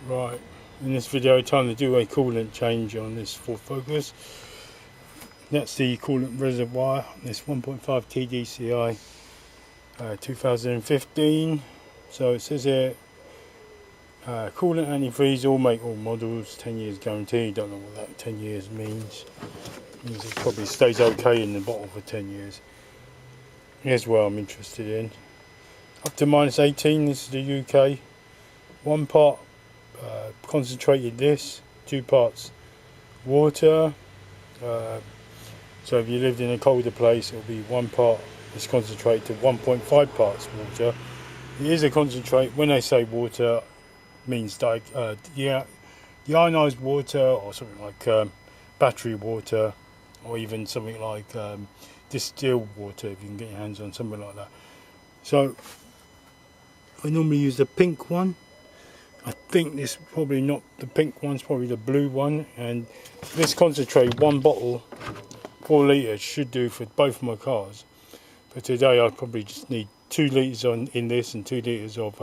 Right, in this video time to do a coolant change on this Ford Focus. That's the coolant reservoir, this 1.5 TDCI 2015. So it says here coolant antifreeze, all make, all models, 10 years guarantee. Don't know what that 10 years means. It means it probably stays okay in the bottle for 10 years. Here's what I'm interested in. Up to -18, this is the UK. 1 part concentrated this, 2 parts water. So if you lived in a colder place, it'll be 1 part is concentrated to 1.5 parts water. It is a concentrate. When they say water, it means de-ionised water, or something like battery water, or even something like distilled water if you can get your hands on something like that. So I normally use the pink one. I think this probably not the pink one's probably the blue one, and this concentrate 1 bottle 4 litres should do for both of my cars. But today I probably just need 2 litres in this and 2 litres of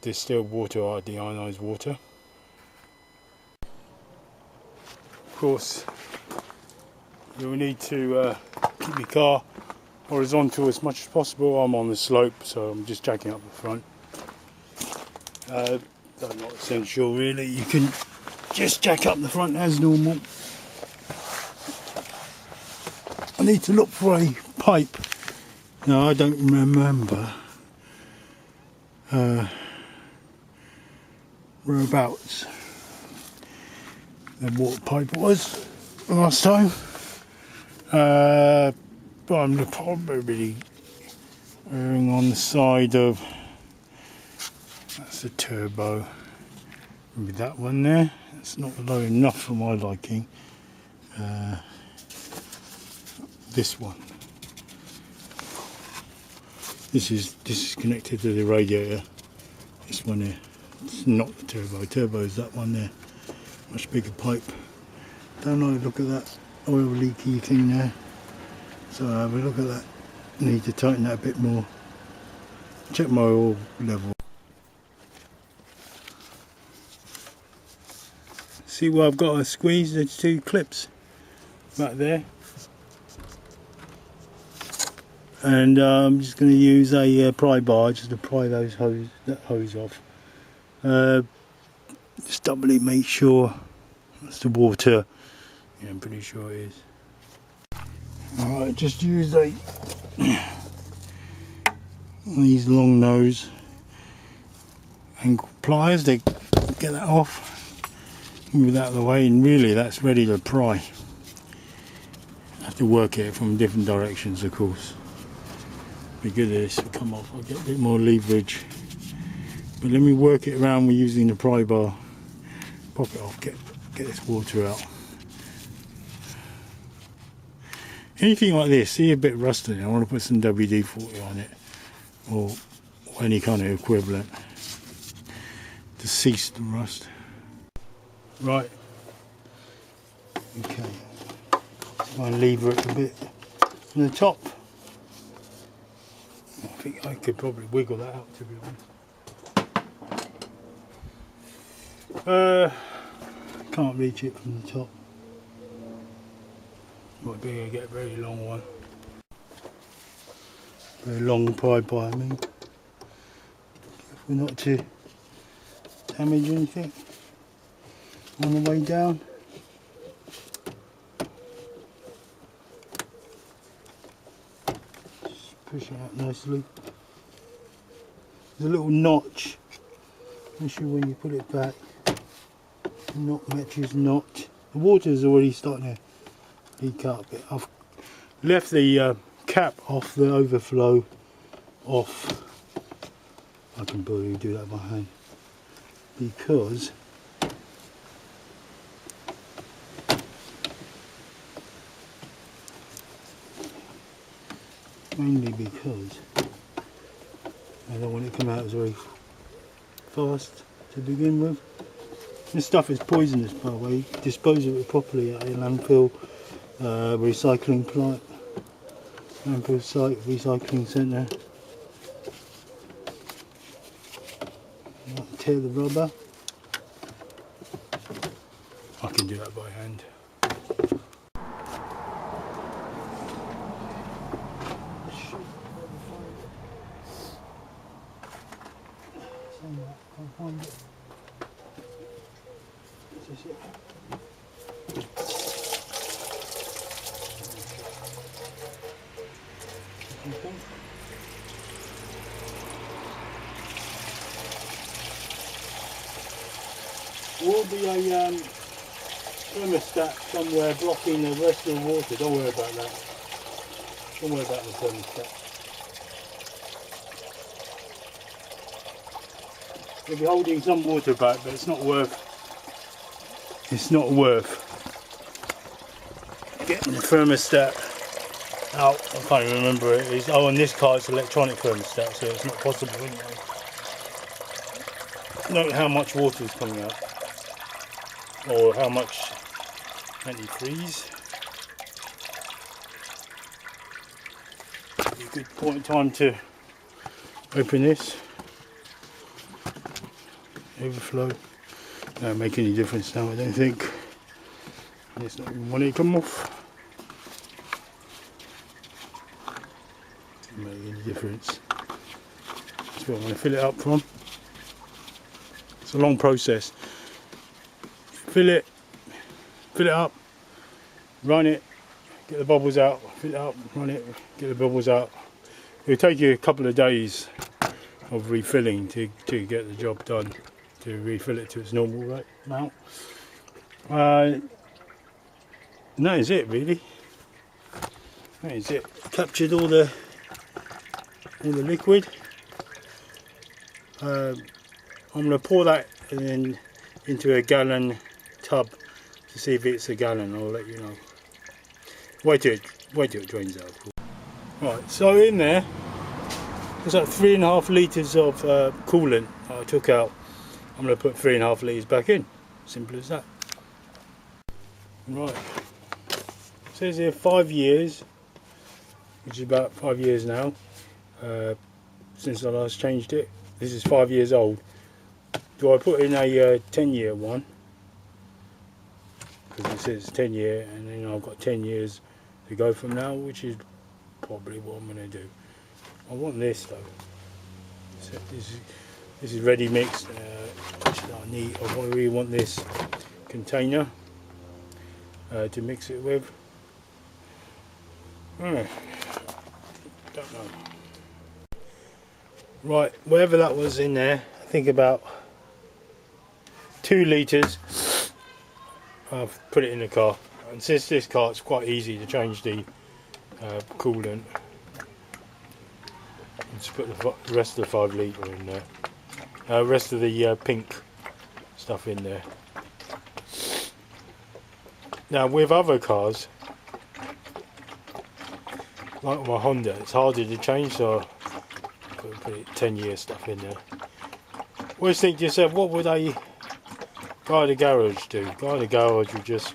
distilled water or de-ionised water. Of course, you'll need to keep your car horizontal as much as possible. I'm on the slope, so I'm just jacking up the front. That's not essential really, you can just jack up the front as normal. I need to look for a pipe. No, I don't remember whereabouts the water pipe was last time. But I'm probably erring on the side of, that's the turbo, maybe that one there. It's not low enough for my liking. This one. This is connected to the radiator. This one here. It's not the turbo. Turbo is that one there. Much bigger pipe. Don't like the look at that oil leaky thing there. So have a look at that. Need to tighten that a bit more. Check my oil level. See where I've got to squeeze the 2 clips back there. And I'm just going to use a pry bar just to pry that hose off. Just doubly make sure that's the water. Yeah, I'm pretty sure it is. Alright, just use these long nose angle pliers to get that off. Move that out of the way, and really that's ready to pry. I have to work it from different directions, of course. Be good at this will come off. I'll get a bit more leverage. But let me work it around with using the pry bar. Pop it off, get this water out. Anything like this, see a bit rusty, I want to put some WD-40 on it, or any kind of equivalent to cease the rust. Right, okay, try and lever it a bit from the top. I think I could probably wiggle that out, to be honest. Can't reach it from the top. Might be able to get a very long one. Very long pry bar, I mean. If we're not to damage anything on the way down. Just push it out nicely. There's a little notch, especially when you put it back. The knot matches knot. The water's already starting to leak out a bit. I've left the cap off the overflow off. I can probably do that by hand because mainly because I don't want it to come out very fast to begin with. This stuff is poisonous, by the way. Dispose of it properly at a landfill recycling plant, landfill site, recycling centre. Tear the rubber. do that by hand. Will be a thermostat somewhere blocking the rest of the water. Don't worry about that. Don't worry about the thermostat. You'll be holding some water back, but it's not worth. It's not worth getting the thermostat out. I can't even remember it is. Oh, on this car it's electronic thermostat, so it's not possible anyway. Note how much water is coming out, or how much antifreeze. A good point in time to open this. Overflow. Don't make any difference now, I don't think. It's not even want it to come off. Doesn't make any difference. That's where I'm going to fill it up from. It's a long process. Fill it up, run it, get the bubbles out, fill it up, run it, get the bubbles out. It'll take you a couple of days of refilling to get the job done, to refill it to its normal amount. And that is it really. That is it. Captured all the liquid. I'm going to pour that into a gallon tub to see if it's a gallon. I'll let you know. Wait till it drains out. Right, so in there there's like 3.5 litres of coolant I took out. I'm going to put 3.5 litres back in. Simple as that. Right. It says here 5 years, which is about 5 years now since I last changed it. This is 5 years old. Do I put in a 10-year one? Because it says 10 year, and then I've got 10 years to go from now, which is probably what I'm going to do. I want this though. So this is ready mixed. Which I need. I really want this container to mix it with. Don't know. Right, whatever that was in there, I think about 2 litres. I've put it in the car, and since this car it's quite easy to change the coolant. Just put the rest of the 5 litre in there. Rest of the pink stuff in there. Now with other cars, like my Honda, it's harder to change, so put 10-year stuff in there. Always think to yourself, what would a guy at the garage do? Guy at the garage would just,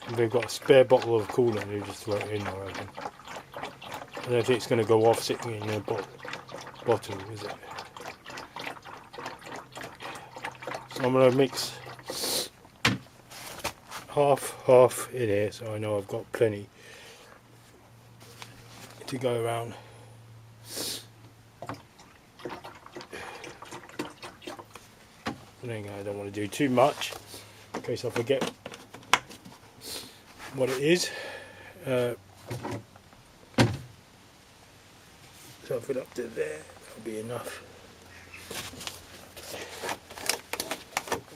if they've got a spare bottle of coolant, they just throw it in, I reckon. I don't think it's going to go off sitting in a bottle, is it? So I'm going to mix half in here, so I know I've got plenty to go around. I don't want to do too much in case I forget what it is. So I'll fill up to there, that'll be enough.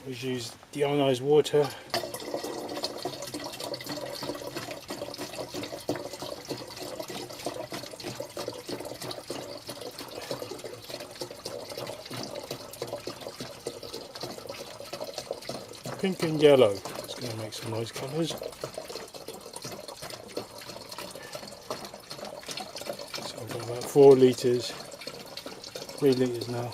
We use de-ionised water. Pink and yellow, it's going to make some nice colours. So I've got about 4 litres, 3 litres now.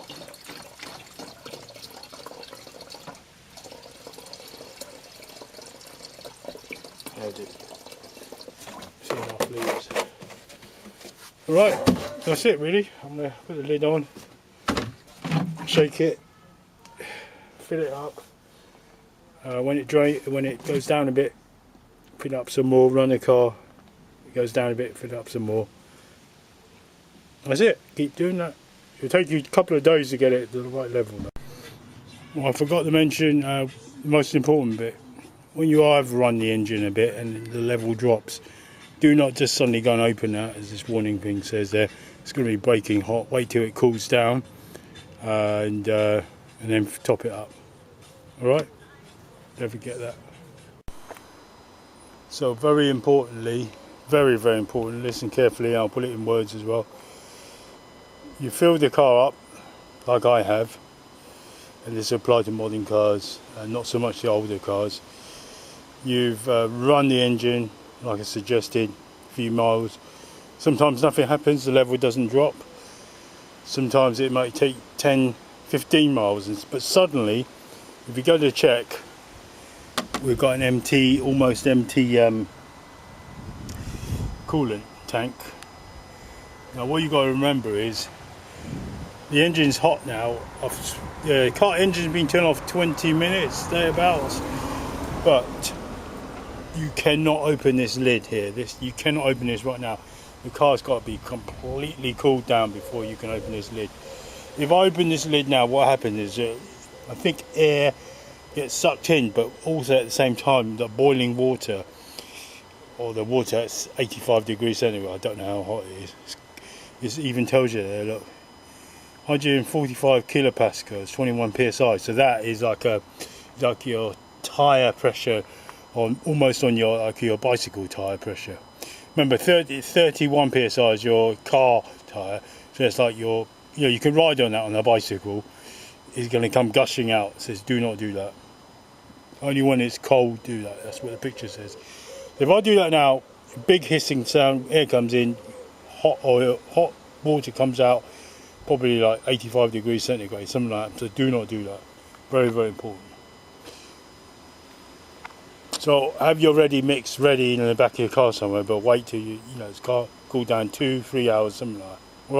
Right, that's it really. I'm going to put the lid on, shake it, fill it up. When it goes down a bit, fill up some more, run the car. It goes down a bit, fill up some more. That's it. Keep doing that. It'll take you a couple of days to get it to the right level. Well, I forgot to mention the most important bit. When you have run the engine a bit and the level drops, do not just suddenly go and open that, as this warning thing says there. It's going to be breaking hot. Wait till it cools down and then top it up. Alright? Don't forget that. So very importantly, very important, listen carefully, I'll put it in words as well. You fill the car up, like I have, and this applies to modern cars, and not so much the older cars. You've run the engine, like I suggested, a few miles. Sometimes nothing happens, the level doesn't drop. Sometimes it might take 10, 15 miles, but suddenly, if you go to check, we've got an empty, almost empty coolant tank. Now what you've got to remember is, the engine's hot now. The car engine's been turned off 20 minutes, thereabouts. But you cannot open this lid here. You cannot open this right now. The car's got to be completely cooled down before you can open this lid. If I open this lid now, what happens is I think air gets sucked in, but also at the same time the boiling water, or the water at 85 degrees centigrade, I don't know how hot it is. It even tells you there, look. 145 kilopascals, 21 psi. So that is like your tire pressure almost on your bicycle tire pressure. Remember, 31 psi is your car tire. So it's like you can ride on that on a bicycle. It's going to come gushing out. It says do not do that. Only when it's cold do that. That's what the picture says. If I do that now, big hissing sound, air comes in, hot water comes out. Probably like 85 degrees centigrade, something like that. So do not do that. Very important. So have your ready mix ready in the back of your car somewhere, but wait till it's cool down 2-3 hours, something like that.